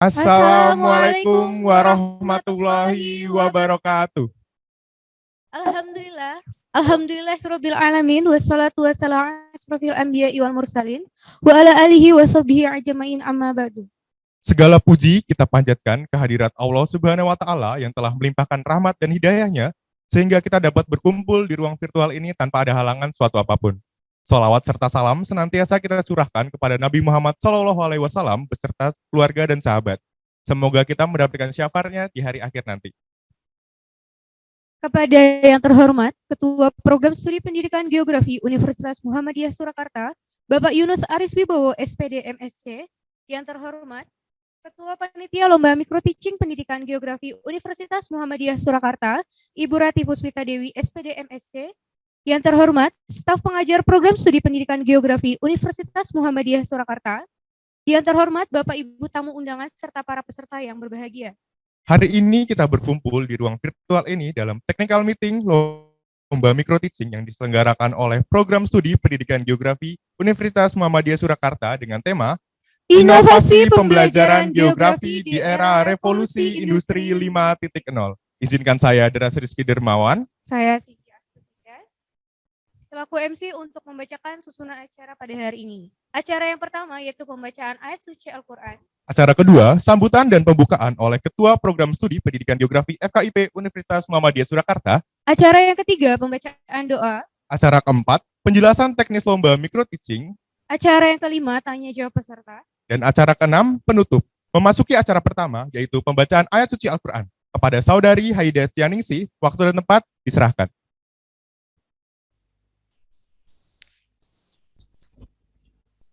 Assalamualaikum warahmatullahi wabarakatuh. Alhamdulillah. Alhamdulillahirabbil alamin wassalatu wassalamu ala asrofil anbiya'i wal mursalin wa ala alihi wa sahbihi ajmain amma ba'du. Segala puji kita panjatkan kehadirat Allah Subhanahu wa taala yang telah melimpahkan rahmat dan hidayahnya sehingga kita dapat berkumpul di ruang virtual ini tanpa ada halangan suatu apapun. Salawat serta salam senantiasa kita curahkan kepada Nabi Muhammad SAW beserta keluarga dan sahabat. Semoga kita mendapatkan syafaatnya di hari akhir nanti. Kepada yang terhormat Ketua Program Studi Pendidikan Geografi Universitas Muhammadiyah Surakarta, Bapak Yunus Aris Wibowo, SPD MSc. Yang terhormat Ketua Panitia Lomba Micro Teaching Pendidikan Geografi Universitas Muhammadiyah Surakarta, Ibu Rati Puspita Dewi, SPD MSc. Yang terhormat Staf Pengajar Program Studi Pendidikan Geografi Universitas Muhammadiyah Surakarta. Yang terhormat Bapak Ibu tamu undangan serta para peserta yang berbahagia. Hari ini kita berkumpul di ruang virtual ini dalam technical meeting Lomba Micro Teaching yang diselenggarakan oleh Program Studi Pendidikan Geografi Universitas Muhammadiyah Surakarta dengan tema Inovasi Pembelajaran Geografi di Era Revolusi Industri 5.0. Izinkan saya, Deras Rizky Dermawan. Saya Siti Astuti selaku MC untuk membacakan susunan acara pada hari ini. Acara yang pertama yaitu pembacaan ayat suci Al-Quran. Acara kedua, sambutan dan pembukaan oleh Ketua Program Studi Pendidikan Geografi FKIP Universitas Muhammadiyah Surakarta. Acara yang ketiga, pembacaan doa. Acara keempat, penjelasan teknis lomba micro teaching. Acara yang kelima, tanya jawab peserta. Dan acara keenam, penutup. Memasuki acara pertama, yaitu pembacaan ayat suci Al-Quran. Kepada Saudari Haida Stianingsih, waktu dan tempat diserahkan.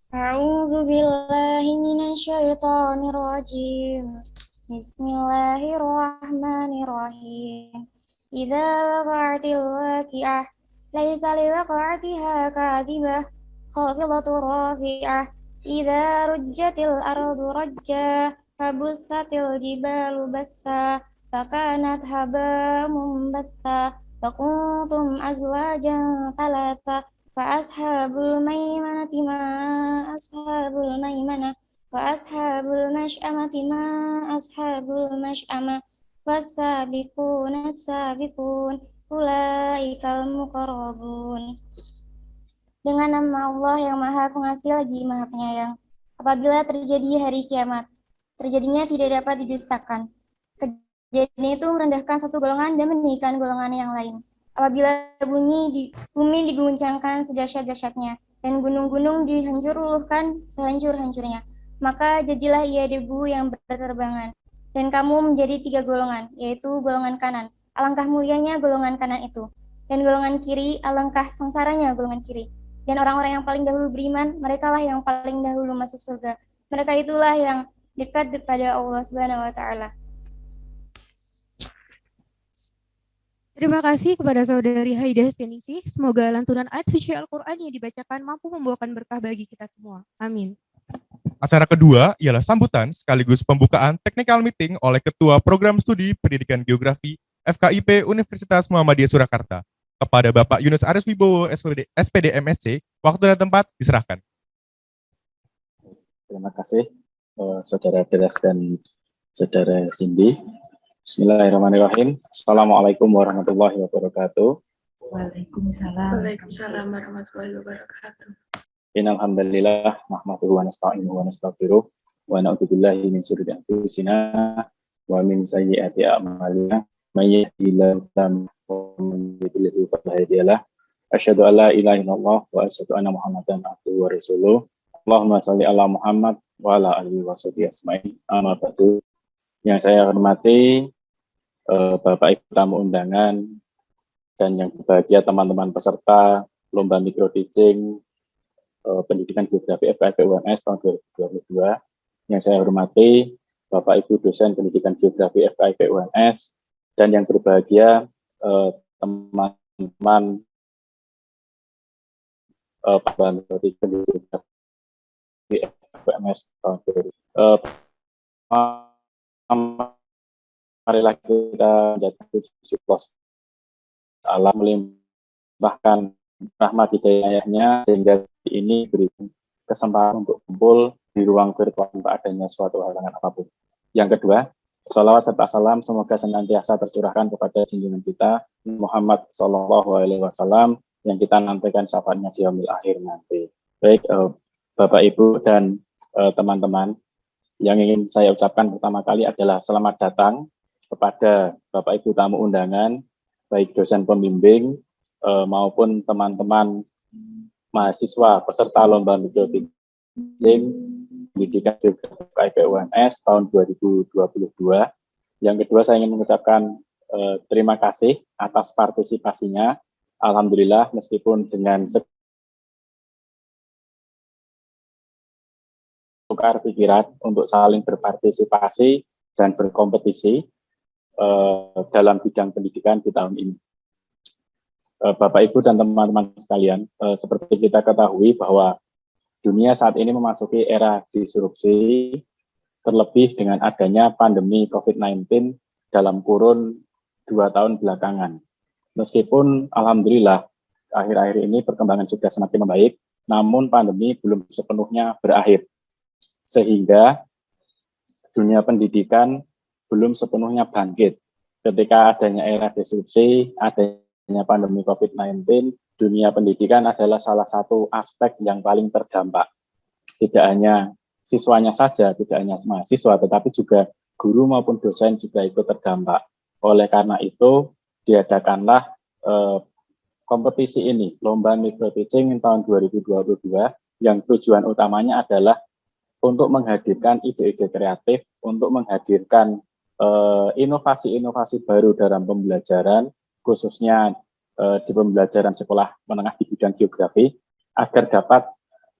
A'udzu billahi minasyaitonir rajim. Bismillahirrahmanirrahim. Idza waqa'atil waqi'ah laisa liwaqa'atiha kadhibah khafidatur rafi'ah. Idza rujjatil ardu rajja fabussatil jibalu bassa fakanat haba'an mumbatha fakuntum azwajan thalatha Ashabul maimanati ma ashabul maimanah wa ashabul masy'amati ma ashabul masy'amah wasabiquna sabiqun ulaikal muqarrabun. Dengan nama Allah yang Maha Pengasih lagi Maha Penyayang. Apabila terjadi hari kiamat, terjadinya tidak dapat didustakan. Kejadian itu merendahkan satu golongan dan meninggikan golongan yang lain. Apabila bumi diguncangkan sedahsyat-dahsyatnya dan gunung-gunung dihancur-luluhkan sehancur-hancurnya, maka jadilah ia debu yang berterbangan. Dan kamu menjadi tiga golongan, yaitu golongan kanan. Alangkah mulianya golongan kanan itu. Dan golongan kiri, alangkah sengsaranya golongan kiri. Dan orang-orang yang paling dahulu beriman, merekalah yang paling dahulu masuk surga. Mereka itulah yang dekat kepada Allah Subhanahu wa taala. Terima kasih kepada Saudari Haida Stianingsih. Semoga lantunan ayat suci Al-Quran yang dibacakan mampu membawakan berkah bagi kita semua. Amin. Acara kedua ialah sambutan sekaligus pembukaan technical meeting oleh Ketua Program Studi Pendidikan Geografi FKIP Universitas Muhammadiyah Surakarta. Kepada Bapak Yunus Aris Wibowo, SPD MSc, waktu dan tempat diserahkan. Terima kasih, Saudara Deras dan Saudara Cindy. Bismillahirrahmanirrahim. Assalamualaikum warahmatullahi wabarakatuh. Waalaikumsalam. Waalaikumsalam warahmatullahi wabarakatuh. Innal hamdalillah nahmaduhu wa nasta'inuhu wa nastaghfiruh wa na'udzu billahi min syururi anfusina wa min sayyiati a'malina may yahdihillahu fala mudilla lahu asyhadu an la ilaha illallah wa asyhadu anna muhammadan abduhu wa rasuluh. Allahumma shalli ala Muhammad wa ala alihi wa sahbihi ajmain. Amma ba'du. Yang saya hormati Bapak Ibu tamu undangan dan yang berbahagia teman-teman peserta Lomba Micro Teaching Pendidikan Geografi FKIP UNS tahun 2022. Yang saya hormati Bapak Ibu dosen Pendidikan Geografi FKIP UNS dan yang berbahagia teman-teman Pak Pendidikan Geografi FKIP UNS tahun 2022. Marilah kita menjadikan syukur Allah melimpahkan rahmat hidayahnya sehingga ini beri kesempatan untuk kumpul di ruang virtual tanpa adanya suatu halangan apapun. Yang kedua, sholawat serta salam semoga senantiasa tercurahkan kepada junjungan kita Muhammad SAW yang kita nantikan syafaatnya di yaumil akhir nanti. Baik, Bapak Ibu dan teman-teman, yang ingin saya ucapkan pertama kali adalah selamat datang kepada Bapak Ibu tamu undangan, baik dosen pembimbing maupun teman-teman mahasiswa peserta lomba mikropitching pendidikan geografi KIP UNS tahun 2022. Yang kedua, saya ingin mengucapkan terima kasih atas partisipasinya. Alhamdulillah, meskipun dengan tukar pikiran untuk saling berpartisipasi dan berkompetisi dalam bidang pendidikan di tahun ini. Bapak, Ibu, dan teman-teman sekalian, seperti kita ketahui bahwa dunia saat ini memasuki era disrupsi, terlebih dengan adanya pandemi COVID-19 dalam kurun 2 tahun belakangan. Meskipun alhamdulillah akhir-akhir ini perkembangan sudah semakin membaik, namun pandemi belum sepenuhnya berakhir. Sehingga dunia pendidikan belum sepenuhnya bangkit. Ketika adanya era disrupsi, adanya pandemi COVID-19, dunia pendidikan adalah salah satu aspek yang paling terdampak. Tidak hanya siswanya saja, tidak hanya mahasiswa, tetapi juga guru maupun dosen juga ikut terdampak. Oleh karena itu, diadakanlah kompetisi ini, Lomba Mikropitching tahun 2022, yang tujuan utamanya adalah untuk menghadirkan ide-ide kreatif, untuk menghadirkan inovasi-inovasi baru dalam pembelajaran, khususnya di pembelajaran sekolah menengah di bidang geografi, agar dapat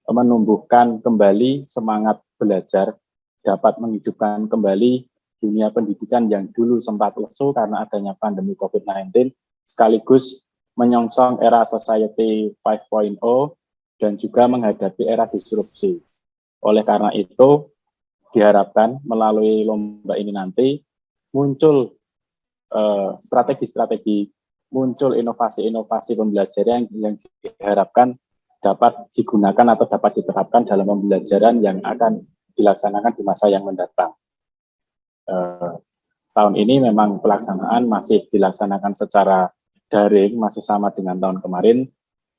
menumbuhkan kembali semangat belajar, dapat menghidupkan kembali dunia pendidikan yang dulu sempat lesu karena adanya pandemi COVID-19, sekaligus menyongsong era Society 5.0 dan juga menghadapi era disrupsi. Oleh karena itu, diharapkan melalui lomba ini nanti muncul strategi-strategi, muncul inovasi-inovasi pembelajaran yang diharapkan dapat digunakan atau dapat diterapkan dalam pembelajaran yang akan dilaksanakan di masa yang mendatang. Tahun ini memang pelaksanaan masih dilaksanakan secara daring, masih sama dengan tahun kemarin,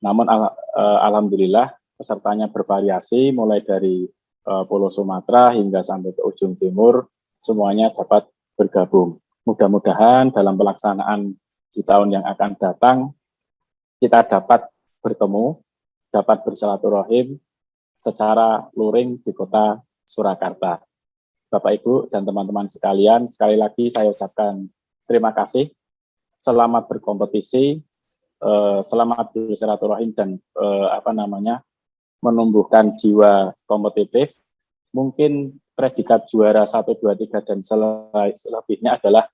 namun alhamdulillah pesertanya bervariasi mulai dari Pulau Sumatera hingga sampai ke ujung timur, semuanya dapat bergabung. Mudah-mudahan dalam pelaksanaan di tahun yang akan datang, kita dapat bertemu, dapat bersilaturahim secara luring di kota Surakarta. Bapak, Ibu, dan teman-teman sekalian, sekali lagi saya ucapkan terima kasih, selamat berkompetisi, selamat bersilaturahim dan menumbuhkan jiwa kompetitif. Mungkin predikat juara 1, 2, 3 dan selebihnya adalah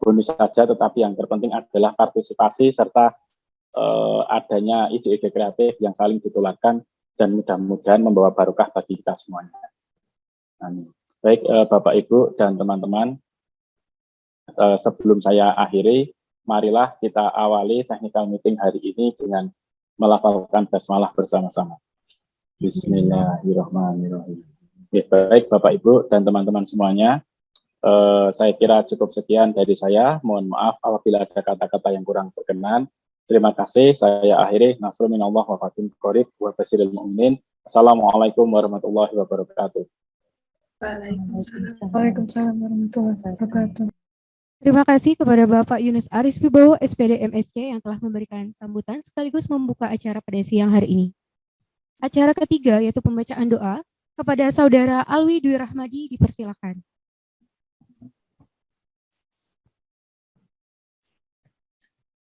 bonus saja, tetapi yang terpenting adalah partisipasi serta adanya ide-ide kreatif yang saling ditularkan dan mudah-mudahan membawa barokah bagi kita semuanya. Amin. Baik, Bapak, Ibu, dan teman-teman, sebelum saya akhiri, marilah kita awali technical meeting hari ini dengan melafalkan basmalah bersama-sama. Bismillahirrahmanirrahim. Baik, Bapak, Ibu, dan teman-teman semuanya, saya kira cukup sekian dari saya. Mohon maaf apabila ada kata-kata yang kurang berkenan. Terima kasih. Saya akhiri. Nasrul minallah wa fatin qorib wa basiril mu'minin. Assalamualaikum warahmatullahi wabarakatuh. Waalaikumsalam warahmatullahi wabarakatuh. Terima kasih kepada Bapak Yunus Aris Wibowo, SPD MSc yang telah memberikan sambutan sekaligus membuka acara pada siang hari ini. Acara ketiga yaitu pembacaan doa kepada Saudara Alwi Dwi Rahmadi dipersilakan.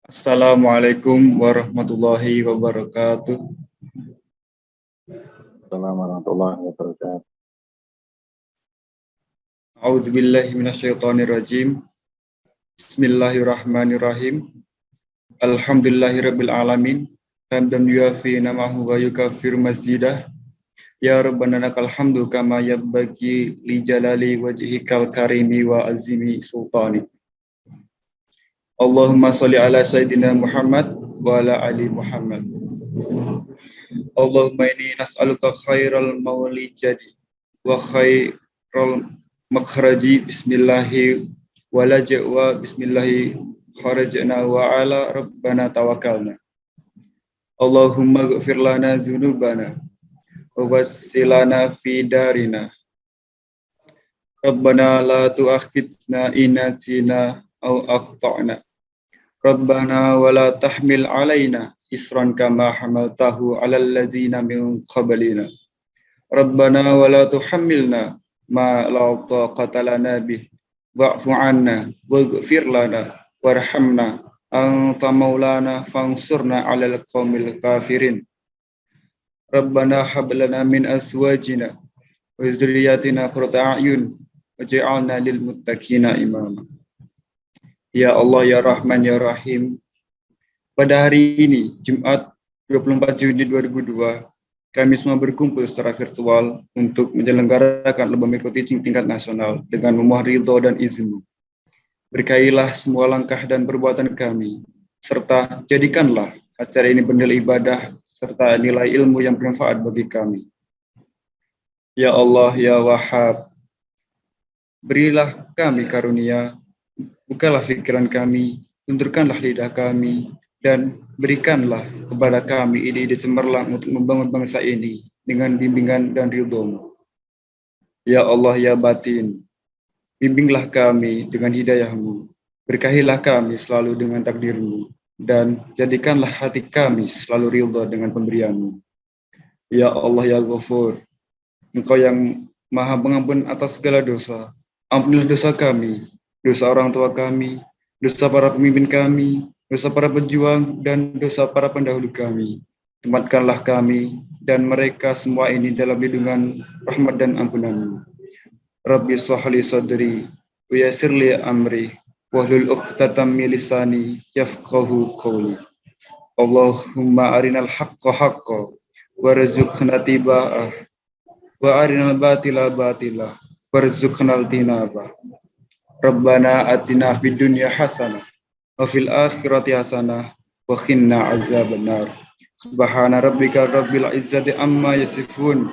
Assalamualaikum warahmatullahi wabarakatuh. Assalamualaikum warahmatullahi wabarakatuh. A'udzubillahi minasyaitonirrajim. Bismillahirrahmanirrahim. Alhamdulillahirabbil alamin. Hamdan yuafi namahu wa yukaffir mazidah. Ya Rabbana lakal hamdu kama yabbagi li jalali wajhikal karimi wa azimi sultani. Allahumma sholli ala sayyidina Muhammad wa ala ali Muhammad. Allahumma inni nas'aluka khairal mawlijadi wa khairal makhraji bismillahi walaja wa bismillahi kharajna wa ala rabbana tawakkalna. Allahumma ghfir lana dzunubana wa wassilana fi darina. Rabbana la tu'akhidna in nasina aw akhtana. Rabbana wa la tahmil alaina isran kama hamaltahu 'alal ladzina min qablina. Rabbana wa la tuhammilna ma la taqata lana bih wa'fu 'anna waghfir lana warhamna anta maulana fansurna 'alal qaumil kafirin. Rabbana hab lana min azwajina wa dzurriyyatina qurrata a'yun waj'alna lil muttaqina imama. Ya Allah, ya Rahman, ya Rahim. Pada hari ini, Jumat 24 Juni 2002, kami semua berkumpul secara virtual untuk menyelenggarakan lomba micro teaching tingkat nasional dengan memohon ridho dan izin-Mu. Berkahilah semua langkah dan perbuatan kami, serta jadikanlah acara ini bernilai ibadah serta nilai ilmu yang bermanfaat bagi kami. Ya Allah, ya Wahhab, berilah kami karunia, bukalah pikiran kami, tunturkanlah lidah kami, dan berikanlah kepada kami ide-ide cemerlang untuk membangun bangsa ini dengan bimbingan dan ridho-Mu. Ya Allah, ya Batin, bimbinglah kami dengan hidayah-Mu, berkahilah kami selalu dengan takdir-Mu, dan jadikanlah hati kami selalu ridho dengan pemberian-Mu. Ya Allah, ya Ghafur, Engkau yang Maha Pengampun atas segala dosa. Ampunilah dosa kami, dosa orang tua kami, dosa para pemimpin kami, dosa para pejuang, dan dosa para pendahulu kami. Tempatkanlah kami dan mereka semua ini dalam lindungan rahmat dan ampunan-Mu. Rabbi shrahli sadri wa yassir li amri wahlul 'uqdatam min lisani yafqahu qawli. Allahumma arinal haqqa haqqan warzuqna tiba'ah wa arinal batila batila warzuqnal tinabah. Rabbana atina fid dunya hasanah wa fil akhirati hasanah wa qina azabannar. Subhana rabbika rabbil izzati amma yasifun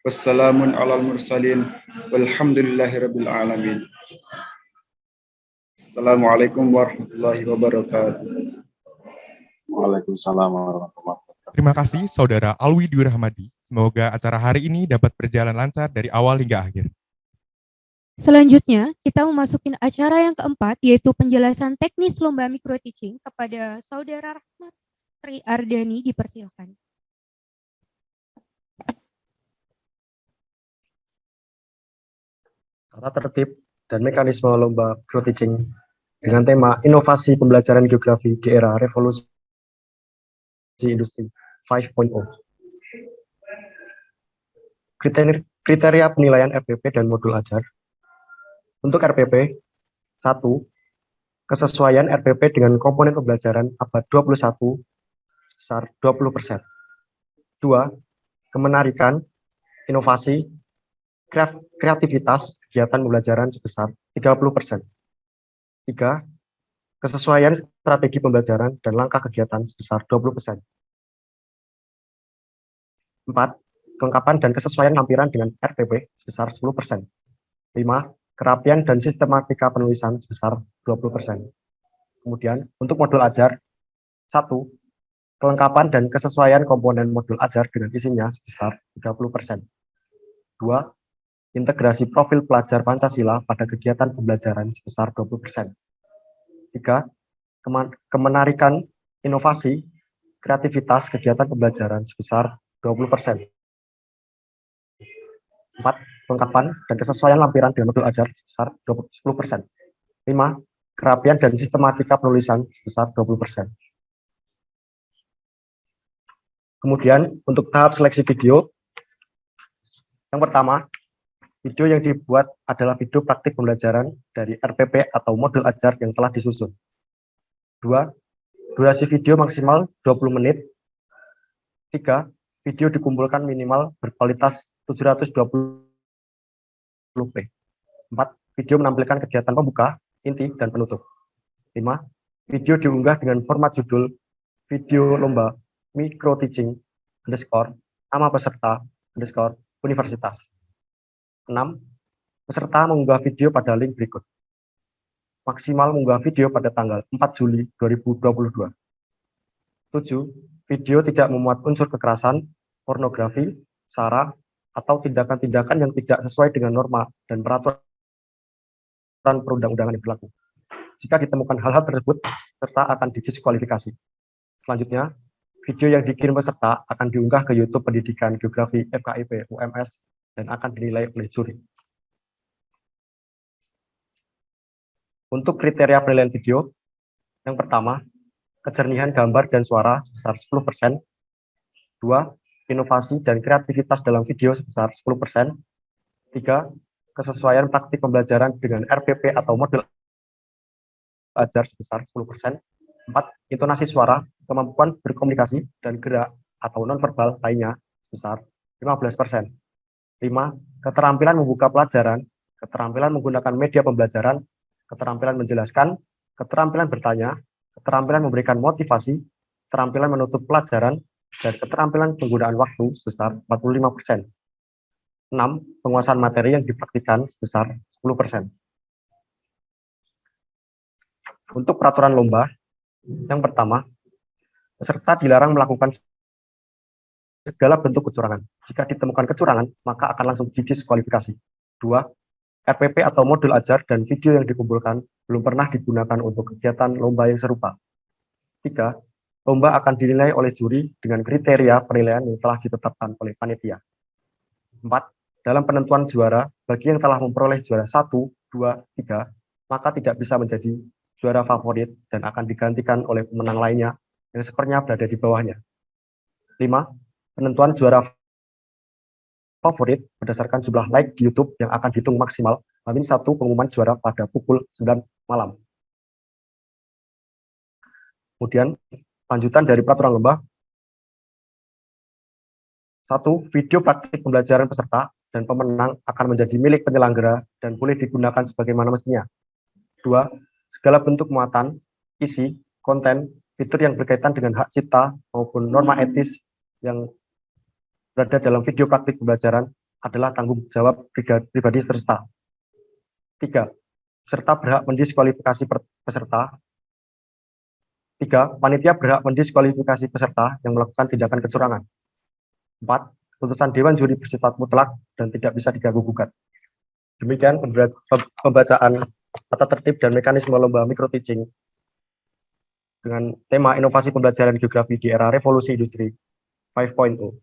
wassalamun alal mursalin walhamdulillahi rabbil alamin. Assalamualaikum warahmatullahi wabarakatuh. Waalaikumsalam warahmatullahi wabarakatuh. Terima kasih Saudara Alwi Dwi Rahmadi. Semoga acara hari ini dapat berjalan lancar dari awal hingga akhir. Selanjutnya, kita memasuki acara yang keempat, yaitu penjelasan teknis lomba micro teaching kepada Saudara Rahmat Tri Ardani, dipersilakan. Tata tertib dan mekanisme lomba micro teaching dengan tema inovasi pembelajaran geografi di era revolusi industri 5.0. Kriteria penilaian RPP dan modul ajar. Untuk RPP, 1. Kesesuaian RPP dengan komponen pembelajaran abad 21 sebesar 20%. 2. Kemenarikan, inovasi, kreativitas kegiatan pembelajaran sebesar 30%. 3. Kesesuaian strategi pembelajaran dan langkah kegiatan sebesar 20%. 4. Kelengkapan dan kesesuaian lampiran dengan RPP sebesar 10%. 5. Kerapian dan sistematika penulisan sebesar 20%. Kemudian, untuk modul ajar, 1. Kelengkapan dan kesesuaian komponen modul ajar dengan isinya sebesar 30%. 2. Integrasi profil pelajar Pancasila pada kegiatan pembelajaran sebesar 20%. 3. Kemenarikan inovasi, kreativitas kegiatan pembelajaran sebesar 20%. 4. Kelengkapan dan kesesuaian lampiran dengan modul ajar sebesar 10%. 5. Kerapian dan sistematika penulisan sebesar 20%. Kemudian, untuk tahap seleksi video, yang pertama, video yang dibuat adalah video praktik pembelajaran dari RPP atau modul ajar yang telah disusun. 2. Durasi video maksimal 20 menit. 3. Video dikumpulkan minimal berkualitas 720p. 4. Video menampilkan kegiatan pembuka, inti, dan penutup. 5. Video diunggah dengan format judul video lomba micro teaching _ nama peserta _ universitas. 6. Peserta mengunggah video pada link berikut. Maksimal mengunggah video pada tanggal 4 Juli 2022. 7. Video tidak memuat unsur kekerasan, pornografi, sara, atau tindakan-tindakan yang tidak sesuai dengan norma dan peraturan perundang-undangan yang berlaku. Jika ditemukan hal-hal tersebut, peserta akan didiskualifikasi. Selanjutnya, video yang dikirim peserta akan diunggah ke YouTube Pendidikan Geografi FKIP UMS dan akan dinilai oleh juri. Untuk kriteria penilaian video, yang pertama, kejernihan gambar dan suara sebesar 10%. 2. Inovasi dan kreativitas dalam video sebesar 10%. 3. Kesesuaian praktik pembelajaran dengan RPP atau model ajar sebesar 10%. 4. Intonasi suara, kemampuan berkomunikasi, dan gerak atau nonverbal lainnya sebesar 15%. 5. Keterampilan membuka pelajaran, keterampilan menggunakan media pembelajaran, keterampilan menjelaskan, keterampilan bertanya, keterampilan memberikan motivasi, keterampilan menutup pelajaran, dan keterampilan penggunaan waktu sebesar 45%. 6. Penguasaan materi yang dipraktikkan sebesar 10%. Untuk peraturan lomba, yang pertama, peserta dilarang melakukan segala bentuk kecurangan. Jika ditemukan kecurangan, maka akan langsung didiskualifikasi. 2. RPP atau modul ajar dan video yang dikumpulkan belum pernah digunakan untuk kegiatan lomba yang serupa. 3. Lomba akan dinilai oleh juri dengan kriteria penilaian yang telah ditetapkan oleh panitia. 4. Dalam penentuan juara, bagi yang telah memperoleh juara 1, 2, 3, maka tidak bisa menjadi juara favorit dan akan digantikan oleh pemenang lainnya yang skornya berada di bawahnya. 5. Penentuan juara favorit berdasarkan jumlah like di YouTube yang akan dihitung maksimal -1 pengumuman juara pada pukul 9 malam. Kemudian, lanjutan dari peraturan lomba. 1. Video praktik pembelajaran peserta dan pemenang akan menjadi milik penyelenggara dan boleh digunakan sebagaimana mestinya. 2. Segala bentuk muatan, isi, konten, fitur yang berkaitan dengan hak cipta maupun norma etis yang berada dalam video praktik pembelajaran adalah tanggung jawab pribadi peserta. 3. Peserta berhak mendiskualifikasi peserta. 3. Panitia berhak mendiskualifikasi peserta yang melakukan tindakan kecurangan. 4. Putusan Dewan Juri bersifat mutlak dan tidak bisa diganggu-gugat. Demikian pembacaan tata tertib dan mekanisme lomba microteaching dengan tema inovasi pembelajaran geografi di era revolusi industri 5.0.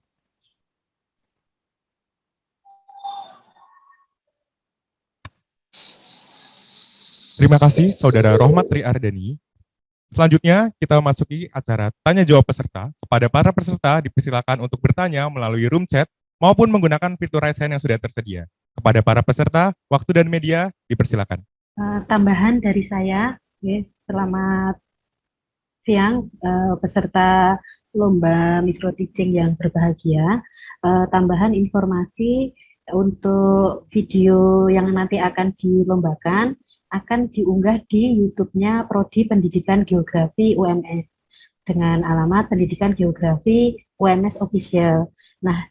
Terima kasih Saudara Rohmat Tri Ardani. Selanjutnya kita memasuki acara tanya jawab peserta. Kepada para peserta dipersilakan untuk bertanya melalui room chat maupun menggunakan fitur raise hand yang sudah tersedia. Kepada para peserta, waktu dan media dipersilakan. Tambahan dari saya, selamat siang peserta lomba microteaching yang berbahagia. Tambahan informasi untuk video yang nanti akan dilombakan akan diunggah di YouTube-nya Prodi Pendidikan Geografi UMS dengan alamat Pendidikan Geografi UMS Official. Nah,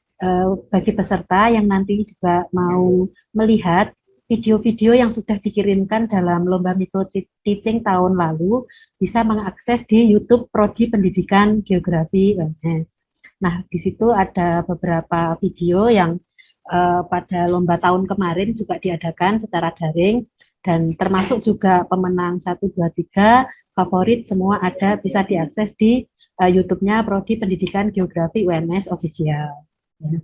bagi peserta yang nanti juga mau melihat video-video yang sudah dikirimkan dalam lomba microteaching tahun lalu, bisa mengakses di YouTube Prodi Pendidikan Geografi UMS. Nah, di situ ada beberapa video yang pada lomba tahun kemarin juga diadakan secara daring, dan termasuk juga pemenang 1, 2, 3, favorit semua ada, bisa diakses di YouTube-nya Prodi Pendidikan Geografi UMS Official. Ya.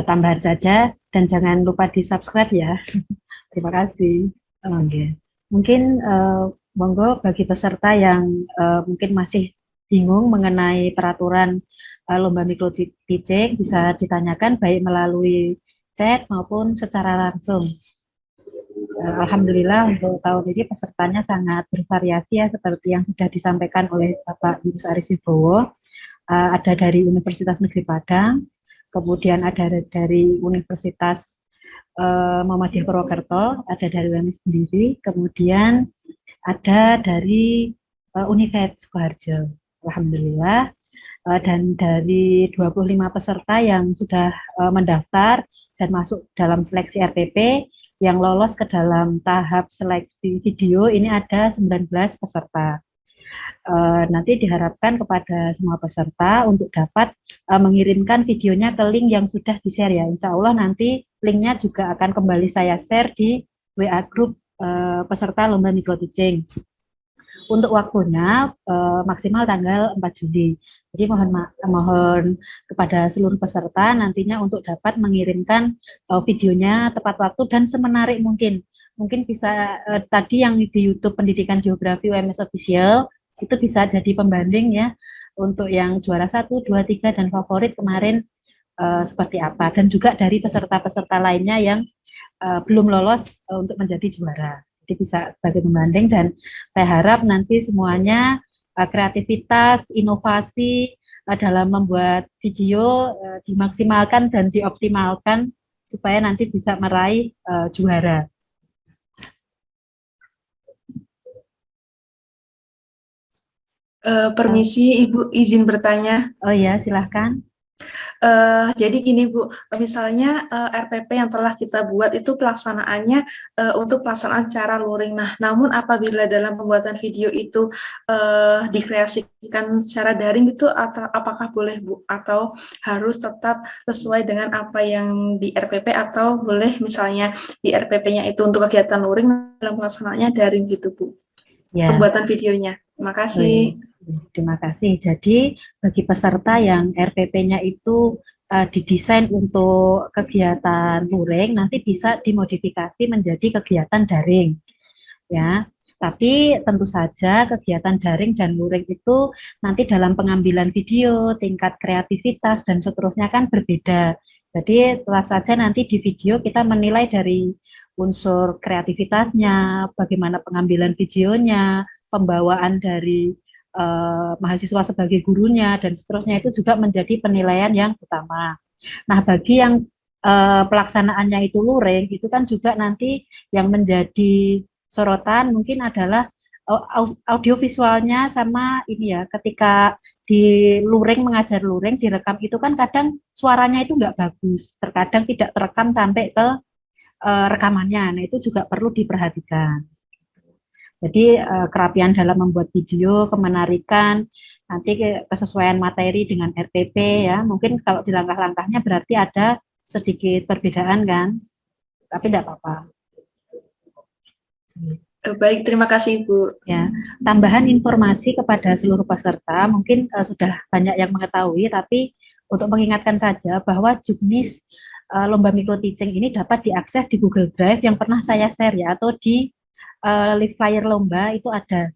Tambahan saja, dan jangan lupa di-subscribe ya. Terima kasih. Mungkin monggo bagi peserta yang mungkin masih bingung mengenai peraturan lomba microteaching bisa ditanyakan baik melalui chat maupun secara langsung. Alhamdulillah untuk tahun ini pesertanya sangat bervariasi ya, seperti yang sudah disampaikan oleh Bapak Yunus Aris Wibowo. Ada dari Universitas Negeri Padang, kemudian ada dari Universitas Muhammadiyah Purwokerto, ada dari UMS sendiri, kemudian ada dari Universitas Sukoharjo. Alhamdulillah. Dan dari 25 peserta yang sudah mendaftar dan masuk dalam seleksi RPP, yang lolos ke dalam tahap seleksi video ini ada 19 peserta. Nanti diharapkan kepada semua peserta untuk dapat mengirimkan videonya ke link yang sudah di-share ya. Insya Allah nanti linknya juga akan kembali saya share di WA Group peserta Lomba Micro Teaching. Untuk waktunya maksimal tanggal 4 Juli. Jadi mohon kepada seluruh peserta nantinya untuk dapat mengirimkan videonya tepat waktu dan semenarik mungkin. Mungkin bisa tadi yang di YouTube Pendidikan Geografi UMS Official itu bisa jadi pembanding ya untuk yang juara 1, 2, 3 dan favorit kemarin seperti apa, dan juga dari peserta-peserta lainnya yang belum lolos untuk menjadi juara. Jadi bisa sebagai pembanding, dan saya harap nanti semuanya kreativitas, inovasi dalam membuat video dimaksimalkan dan dioptimalkan supaya nanti bisa meraih juara. Permisi Ibu, izin bertanya. Oh ya, silahkan. Jadi gini Bu, misalnya RPP yang telah kita buat itu pelaksanaannya untuk pelaksanaan cara luring. Nah, namun apabila dalam pembuatan video itu dikreasikan secara daring itu, apakah boleh Bu? Atau harus tetap sesuai dengan apa yang di RPP, atau boleh misalnya di RPP-nya itu untuk kegiatan luring, dalam pelaksanaannya daring gitu Bu? Ya. Pembuatan videonya. Terima kasih. Terima kasih. Jadi bagi peserta yang RPP-nya itu didesain untuk kegiatan luring, nanti bisa dimodifikasi menjadi kegiatan daring. Ya, tapi tentu saja kegiatan daring dan luring itu nanti dalam pengambilan video, tingkat kreativitas dan seterusnya kan berbeda. Jadi telah saja nanti di video kita menilai dari unsur kreativitasnya, bagaimana pengambilan videonya, pembawaan dari mahasiswa sebagai gurunya, dan seterusnya itu juga menjadi penilaian yang utama. Nah, bagi yang pelaksanaannya itu luring, itu kan juga nanti yang menjadi sorotan mungkin adalah audiovisualnya sama ini ya, ketika di luring, mengajar luring, direkam itu kan kadang suaranya itu nggak bagus, terkadang tidak terekam sampai ke rekamannya, nah itu juga perlu diperhatikan. Jadi kerapian dalam membuat video, kemenarikan, nanti kesesuaian materi dengan RPP ya. Mungkin kalau di langkah-langkahnya berarti ada sedikit perbedaan kan, tapi tidak apa-apa. Baik, terima kasih Ibu. Ya, tambahan informasi kepada seluruh peserta, mungkin sudah banyak yang mengetahui, tapi untuk mengingatkan saja bahwa juknis Lomba Micro Teaching ini dapat diakses di Google Drive yang pernah saya share ya, atau di link flyer lomba itu ada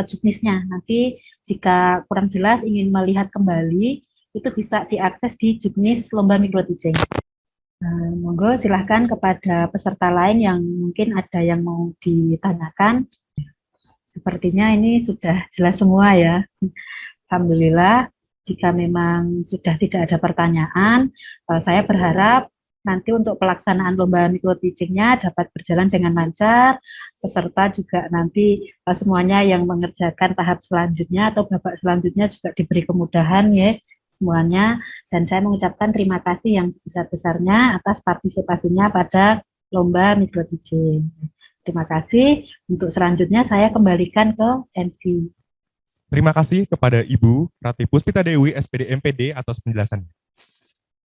juknisnya. Nanti jika kurang jelas ingin melihat kembali itu bisa diakses di juknis Lomba Micro Teaching. Monggo silahkan kepada peserta lain yang mungkin ada yang mau ditanyakan. Sepertinya ini sudah jelas semua ya. Alhamdulillah. Jika memang sudah tidak ada pertanyaan, saya berharap nanti untuk pelaksanaan Lomba Micro Teaching-nya dapat berjalan dengan lancar, peserta juga nanti semuanya yang mengerjakan tahap selanjutnya atau babak selanjutnya juga diberi kemudahan ya semuanya, dan saya mengucapkan terima kasih yang sebesar-besarnya atas partisipasinya pada Lomba Micro Teaching. Terima kasih. Untuk selanjutnya saya kembalikan ke MC. Terima kasih kepada Ibu Rati Puspita Dewi, SPD MPD atas penjelasannya.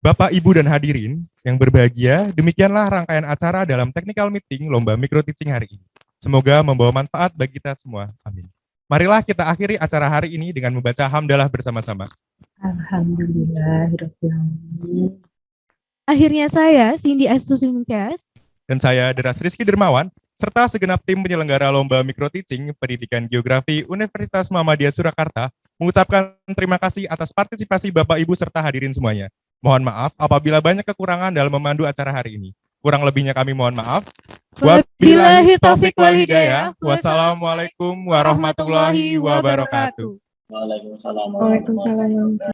Bapak, Ibu, dan hadirin yang berbahagia, demikianlah rangkaian acara dalam technical meeting Lomba Micro Teaching hari ini. Semoga membawa manfaat bagi kita semua. Amin. Marilah kita akhiri acara hari ini dengan membaca hamdalah bersama-sama. Alhamdulillahirrahmanirrahim. Akhirnya saya, Cindy Astutintias, dan saya, Deras Rizky Dermawan, serta segenap tim penyelenggara Lomba Micro Teaching Pendidikan Geografi Universitas Muhammadiyah Surakarta, mengucapkan terima kasih atas partisipasi Bapak, Ibu, serta hadirin semuanya. Mohon maaf apabila banyak kekurangan dalam memandu acara hari ini. Kurang lebihnya kami mohon maaf. Wabillahi taufiq wal hidayah. Wassalamualaikum warahmatullahi wabarakatuh. Waalaikumsalam. Waalaikumsalam.